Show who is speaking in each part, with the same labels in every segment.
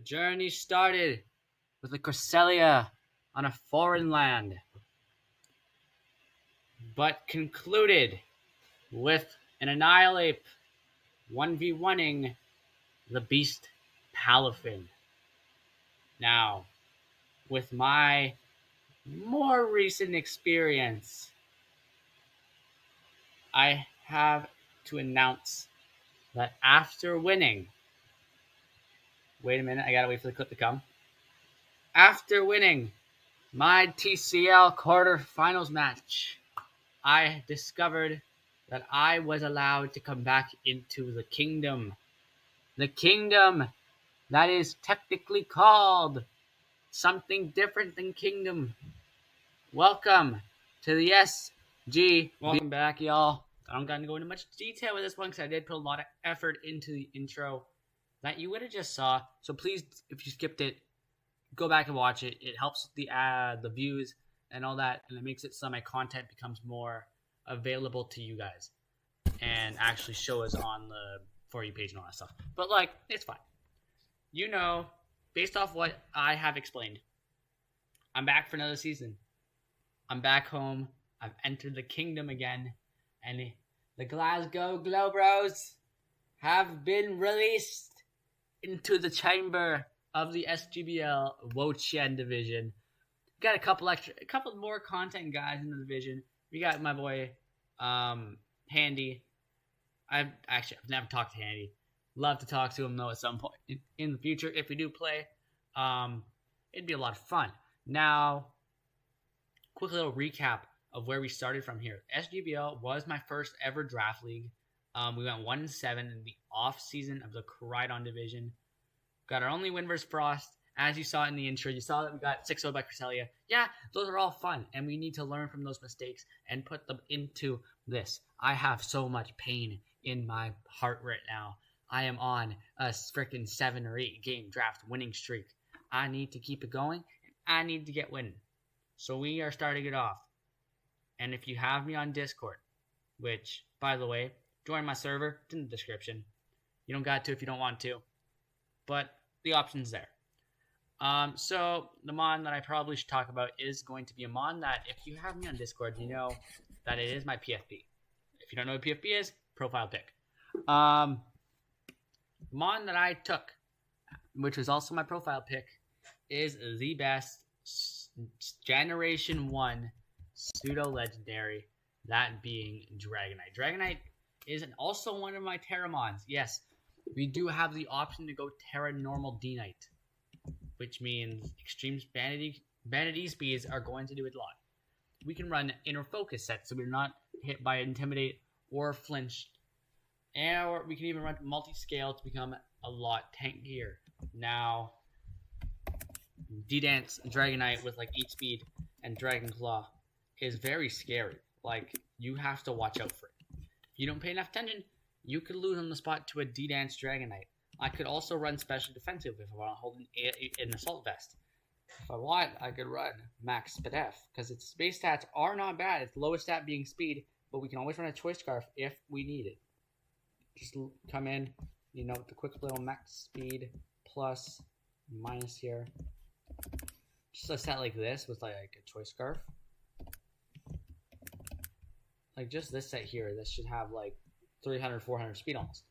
Speaker 1: journey started with a Cresselia on a foreign land, but concluded with an Annihilate 1v1ing the beast Palafin. Now, with my more recent experience, I have to announce that after winning, wait a minute, I gotta wait for the clip to come. After winning my TCL quarterfinals match, I discovered that I was allowed to come back into the kingdom. The kingdom that is technically called something different than kingdom. Welcome to the SG. Welcome back, y'all. I don't gotta go into much detail with this one because I did put a lot of effort into the intro that you would have just saw. So please, if you skipped it, go back and watch it. It helps the views and all that, and it makes it so my content becomes more available to you guys and actually show us on the For You page and all that stuff. But it's fine. You know, based off what I have explained, I'm back for another season. I'm back home. I've entered the kingdom again, and the Glasgow Globros have been released into the chamber of the SGBL Wochen division. We got a couple more content guys in the division. We got my boy Handy. I've never talked to Handy. Love to talk to him though at some point in the future if we do play. It'd be a lot of fun. Now, quick little recap of where we started from here. SGBL was my first ever draft league. We went 1-7 in the off season of the Crydon division. Got our only win versus Frost. As you saw in the intro, you saw that we got 6-0 by Cresselia. Yeah, those are all fun, and we need to learn from those mistakes and put them into this. I have so much pain in my heart right now. I am on a freaking 7 or 8 game draft winning streak. I need to keep it going. I need to get winning. So we are starting it off. And if you have me on Discord, which, by the way, join my server. It's in the description. You don't got to if you don't want to. But the option's there. So the mod that I probably should talk about is going to be a mod that if you have me on Discord, you know that it is my PFP. If you don't know what PFP is, profile pic. Mod that I took, which was also my profile pic, is the best Generation 1 pseudo-legendary, that being Dragonite. Dragonite is also one of my Terra mods. Yes, we do have the option to go Terra Normal D-Knight, which means extreme vanity speeds are going to do it a lot. We can run inner focus sets so we're not hit by Intimidate or flinched. Or we can even run multi-scale to become a lot tankier. Now, D-Dance Dragonite with 8 speed and Dragon Claw is very scary. You have to watch out for it. If you don't pay enough attention, you could lose on the spot to a D-Dance Dragonite. I could also run special defensive if I want to hold an assault vest. If I want, I could run max SPDF because its base stats are not bad. Its lowest stat being speed, but we can always run a choice scarf if we need it. Just come in, with the quick little max speed plus minus here. Just a set like this with a choice scarf. Just this set here, this should have 300, 400 speed almost.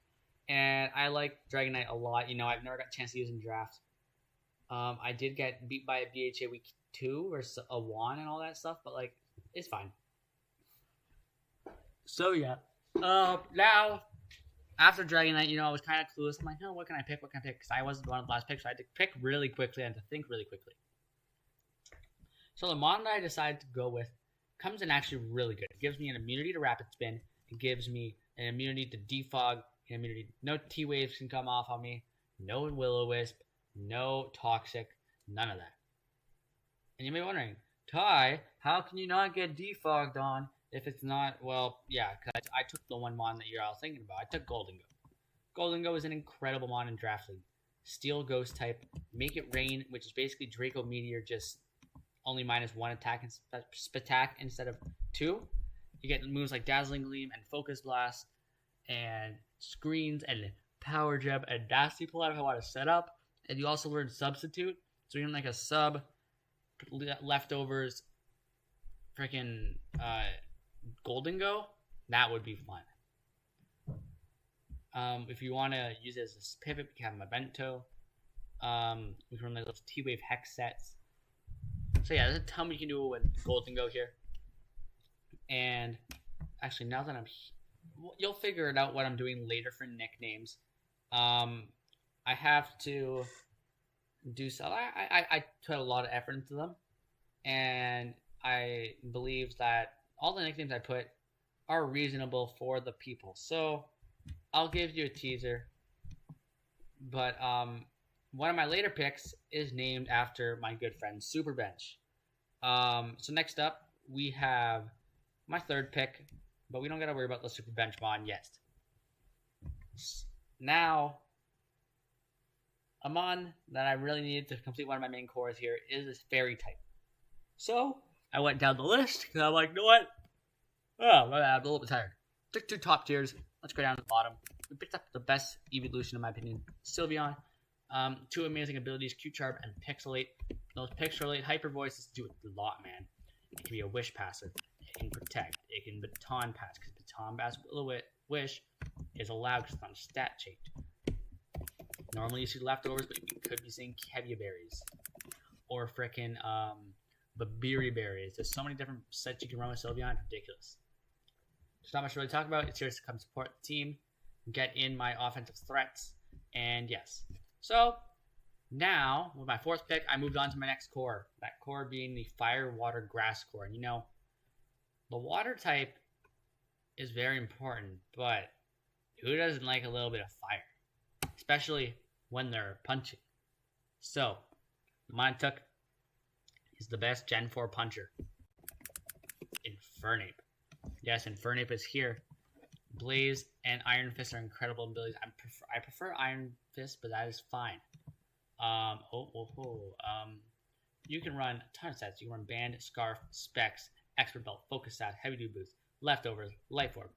Speaker 1: And I like Dragonite a lot. I've never got a chance to use it in draft. I did get beat by a BHA week 2 versus a Juan and all that stuff, but it's fine. So yeah. Now, after Dragonite, I was kind of clueless. I'm like, no, what can I pick? Because I wasn't one of the last picks, so I had to pick really quickly and to think really quickly. So the mod that I decided to go with comes in actually really good. It gives me an immunity to Rapid Spin. It gives me an immunity to Defog. Immunity. No T-Waves can come off on me. No Will-O-Wisp. No Toxic. None of that. And you may be wondering, Ty, how can you not get defogged on if it's not? Well, yeah, because I took the one mod that you're all thinking about. I took Golden Go. Golden Go is an incredible mod in Draft League. Steel Ghost type. Make it rain, which is basically Draco Meteor, just only -1 attack and Spatak instead of 2. You get moves like Dazzling Gleam and Focus Blast and Screens and Power Jab and Nasty Pull out if I want to set up. and you also learn substitute. So you're like a sub, leftovers, freaking Golden Go. That would be fun. If you want to use it as a pivot, we can have Memento. We can run like those T-Wave hex sets. So yeah, there's a ton we can do with Golden Go here. And actually, now that you'll figure it out what I'm doing later for nicknames. I have to do so. I put a lot of effort into them, and I believe that all the nicknames I put are reasonable for the people. So I'll give you a teaser. But one of my later picks is named after my good friend Superbench. So next up we have my third pick, but we don't gotta worry about the Superbench mod yet. Now, a mon that I really needed to complete one of my main cores here is this fairy type. So I went down the list because I'm like, you know what? Oh, my bad, I'm a little bit tired. Took 2 top tiers. Let's go down to the bottom. We picked up the best evolution, in my opinion. Sylveon. 2 amazing abilities, Q-Charm and Pixelate. Those Pixelate hyper voices do a lot, man. It can be a wish passive. It can protect. It can baton pass, because baton pass wish is allowed because it's not stat shaped. Normally you see leftovers, but you could be seeing Kevia berries. Or frickin' Babiri berries. There's so many different sets you can run with Sylveon, it's ridiculous. There's not much to really talk about. It's here to come support the team, get in my offensive threats, and yes. So, now, with my 4th pick, I moved on to my next core. That core being the Fire, Water, Grass core. And you know, the water type is very important, but who doesn't like a little bit of fire? Especially when they're punching. So, the one I took is the best Gen 4 puncher. Infernape. Yes, Infernape is here. Blaze and Iron Fist are incredible abilities. I prefer Iron Fist, but that is fine. You can run a ton of sets. You can run Band, Scarf, Specs, Expert Belt, Focus Sash, Heavy Dude Boost, Leftovers, Life Orb,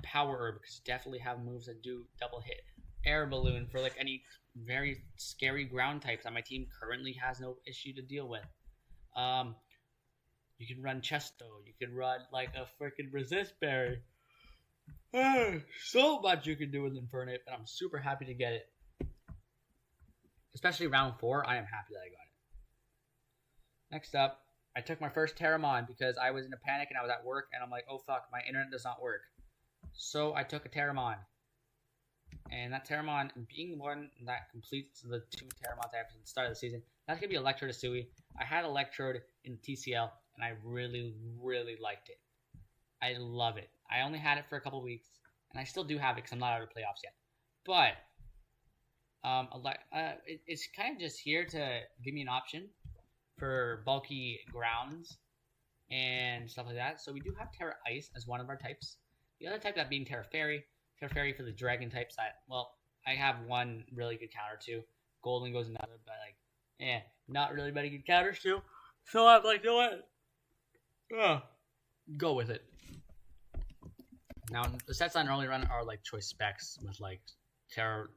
Speaker 1: Power Herb, because you definitely have moves that do double hit. Air Balloon for like any very scary ground types that my team currently has no issue to deal with. You can run Chesto. You can run like a freaking Resist Berry. So much you can do with Infernape, and I'm super happy to get it. Especially round 4, I am happy that I got it. Next up, I took my first Terramon because I was in a panic and I was at work, and I'm like, oh fuck, my internet does not work. So I took a Terramon. And that Terramon, being one that completes the 2 Terramons I have at the start of the season, that's going to be Electrode Asui. I had Electrode in TCL, and I really, really liked it. I love it. I only had it for a couple weeks, and I still do have it because I'm not out of playoffs yet. But it's kind of just here to give me an option for bulky grounds and stuff like that. So we do have Terra Ice as one of our types. The other type, that being Terra Fairy. Terra Fairy for the dragon types that, well, I have one really good counter to. Golden Goes another, but like, not really many good counters to. So I'm like, you know what? Go with it. Now, the sets I normally run are like choice specs with like Terra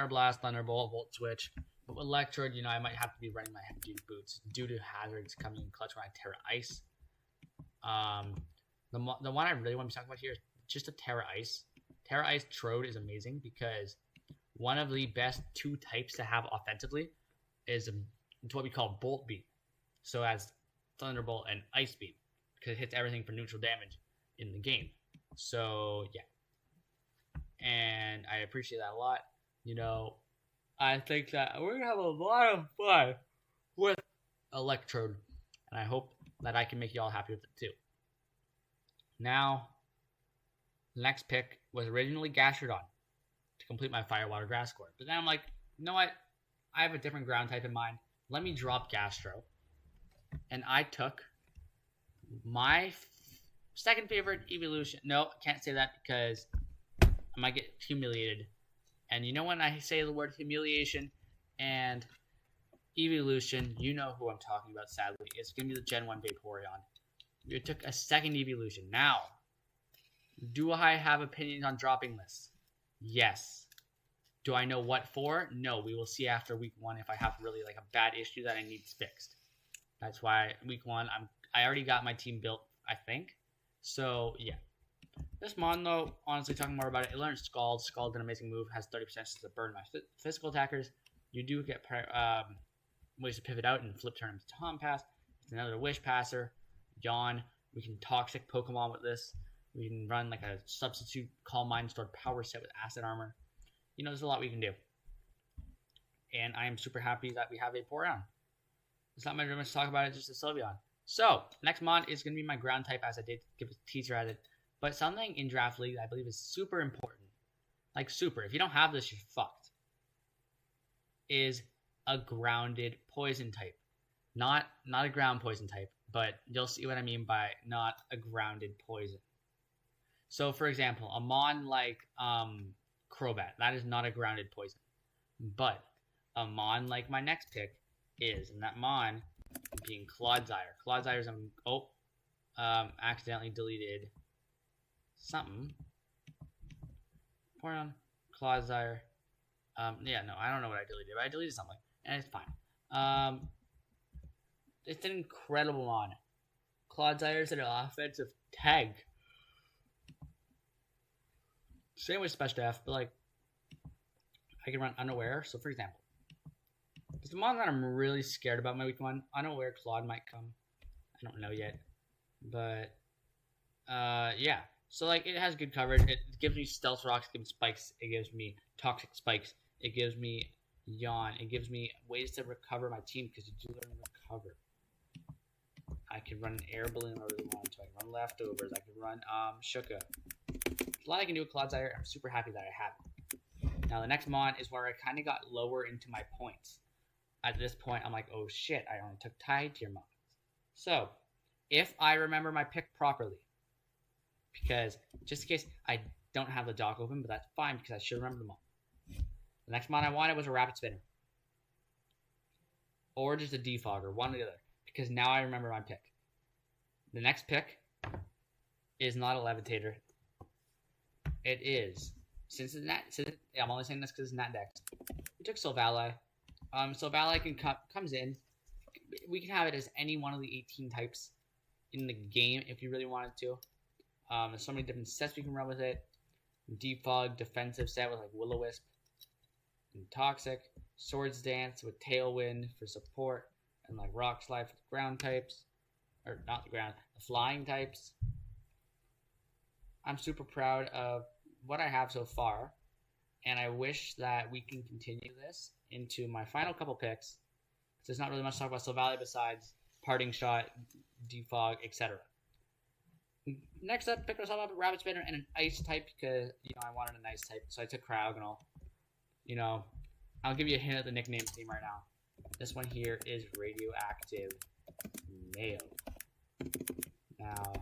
Speaker 1: Blast, Thunderbolt, Volt Switch. But with Electrode, you know, I might have to be running my Heavy Duty Boots due to hazards coming in clutch when I Terra Ice. The one I really want to be talking about here is just a Terra Ice. Terra Ice Trode is amazing because one of the best 2 types to have offensively is what we call Bolt Beam. So as Thunderbolt and Ice Beam, because it hits everything for neutral damage in the game. So yeah, and I appreciate that a lot. You know, I think that we're gonna have a lot of fun with Electrode, and I hope that I can make you all happy with it too. Now, the next pick was originally Gastrodon to complete my Fire, Water, Grass core. But then I'm like, you know what? I have a different ground type in mind. Let me drop Gastro. And I took my second favorite evolution. No, I can't say that because I might get humiliated. And you know when I say the word humiliation and evolution, you know who I'm talking about, sadly. It's going to be the Gen 1 Vaporeon. We took a second evolution. Now, do I have opinions on dropping this? Yes. Do I know what for? No, we will see after week 1 if I have really like a bad issue that I need fixed. That's why week 1 I already got my team built, I think. So yeah. This mon though, honestly talking more about it, it learns Scald. Scald's an amazing move, has 30% to burn my physical attackers. You do get ways to pivot out and flip turn him to Tom Pass. It's another Wish Passer. Yawn. We can Toxic Pokemon with this. We can run like a substitute Calm Mind Stored Power set with Acid Armor. You know, there's a lot we can do. And I am super happy that we have a Porygon. It's not very much to talk about it, just a Sylveon. So, next mon is going to be my ground type, as I did give a teaser at it. But something in Draft League that I believe is super important, like super, if you don't have this, you're fucked, is a grounded poison type. Not a ground poison type, but you'll see what I mean by not a grounded poison. So, for example, a mon like Crobat, that is not a grounded poison. But a mon like my next pick is, and that mon being Clodsire. Clodsire's accidentally deleted something. Porygon, Clodsire. Yeah, no, I don't know what I deleted, but I deleted something, and it's fine. It's an incredible mon. Clodsire's an offensive tag. Same with Special Def, but like, I can run Unaware. So, for example, there's a mon that I'm really scared about my week 1. Unaware Claude might come. I don't know yet. But, yeah. So, like, it has good coverage. It gives me Stealth Rocks, it gives me Spikes, it gives me Toxic Spikes, it gives me Yawn, it gives me ways to recover my team, because you do learn recover. I can run an Air Balloon if I really want to. I can run Leftovers. I can run Shuka. There's a lot I can do with Clodsire. I'm super happy that I have it. Now, the next mon is where I kind of got lower into my points. At this point, I'm like, oh shit, I only took Tide Tier mons. So, if I remember my pick properly, because just in case I don't have the dock open, but that's fine because I should remember them all. The next mon I wanted was a Rapid Spinner. Or just a Defogger, one or the other. Because now I remember my pick. The next pick is not a Levitator. It is, I'm only saying this because it's Nat Dex. We took Silvally. Silvally comes in. We can have it as any one of the 18 types in the game if you really wanted to. There's so many different sets we can run with it. Defog, defensive set with like Will-O-Wisp and Toxic. Swords Dance with Tailwind for support. And like Rock Slide for the ground types. Or not the ground, the flying types. I'm super proud of what I have so far. And I wish that we can continue this into my final couple picks. Because there's not really much to talk about Silvally besides Parting Shot, Defog, etc. Next up, picked myself up a Rapid Spinner and an Ice type because, I wanted an Ice type. So I took Cryogonal. I'll give you a hint at the nickname theme right now. This one here is Radioactive Male. Now,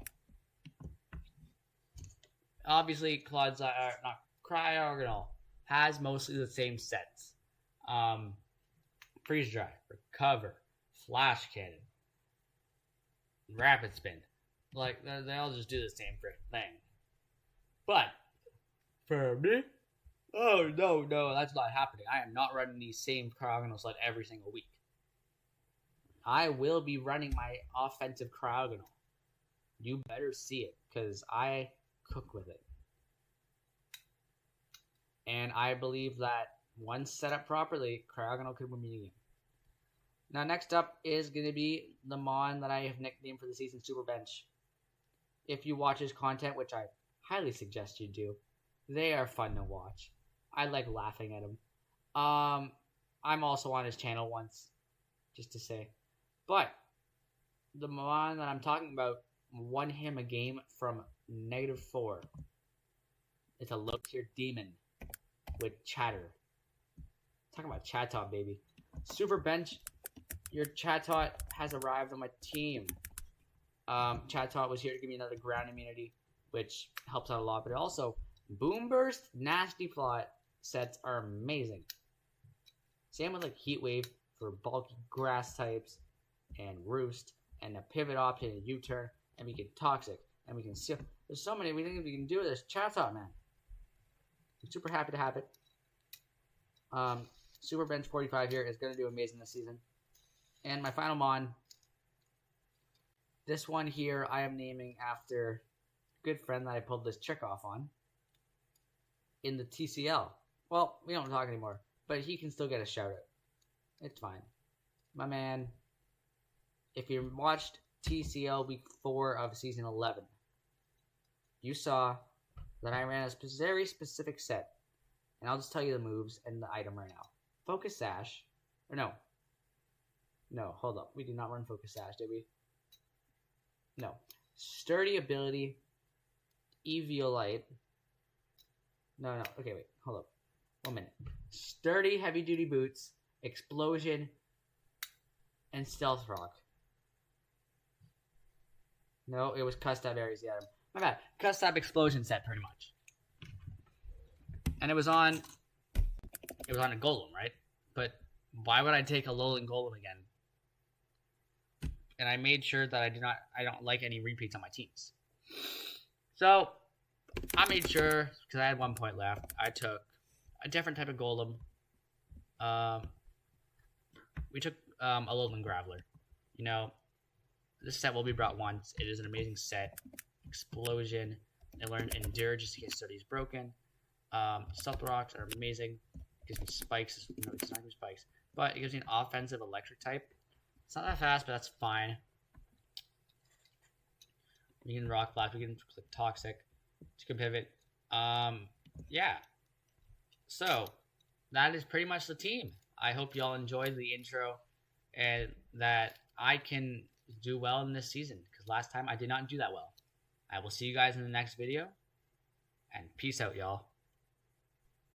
Speaker 1: obviously, Cryogonal has mostly the same sets. Freeze Dry, Recover, Flash Cannon, Rapid Spin. Like, they all just do the same freaking thing. But, for me, oh, no, that's not happening. I am not running the same Cryogonal sled every single week. I will be running my offensive Cryogonal. You better see it, because I cook with it. And I believe that once set up properly, Cryogonal could win me the game. Now, next up is going to be the mon that I have nicknamed for the season, Super Bench. If you watch his content, which I highly suggest you do, they are fun to watch. I like laughing at him. I'm also on his channel once, just to say. But the mon that I'm talking about won him a game from -4. It's a low-tier demon with Chatter. Talking about Chatot, baby. Super Bench, your Chatot has arrived on my team. Chatot was here to give me another ground immunity, which helps out a lot. But also, Boom Burst, Nasty Plot sets are amazing. Same with like Heat Wave for bulky grass types and Roost, and a pivot option and U-turn, and we can Toxic, and we can seal. There's so many things we can do with this Chatot, man. I'm super happy to have it. Super Bench 45 here is going to do amazing this season. And my final mon, this one here I am naming after a good friend that I pulled this trick off on in the TCL. Well, we don't talk anymore, but he can still get a shout out. It's fine. My man, if you watched TCL week 4 of season 11, you saw that I ran a very specific set. And I'll just tell you the moves and the item right now. Focus Sash. Or no. No, hold up. We did not run Focus Sash, did we? No. Sturdy Ability. Eviolite. No. Okay, wait. Hold up. 1 minute. Sturdy Heavy Duty Boots. Explosion. And Stealth Rock. No, it was Custap Aries, the item. My bad. Custap Explosion set, pretty much. And it was on a Golem, right? But why would I take a Alolan Golem again? And I made sure that I don't like any repeats on my teams. So I made sure, because I had 1 point left, I took a different type of Golem. We took Alolan Graveler. You know, this set will be brought once. It is an amazing set. Explosion. I learned Endure just in case Sturdy is broken. Stealth Rocks are amazing. It gives me spikes. No, it's not giving me spikes. But it gives me an offensive electric type. It's not that fast, but that's fine. We can Rock Blast. We can click Toxic. You can pivot. Yeah. So, that is pretty much the team. I hope y'all enjoyed the intro and that I can do well in this season. Because last time I did not do that well. I will see you guys in the next video. And peace out, y'all.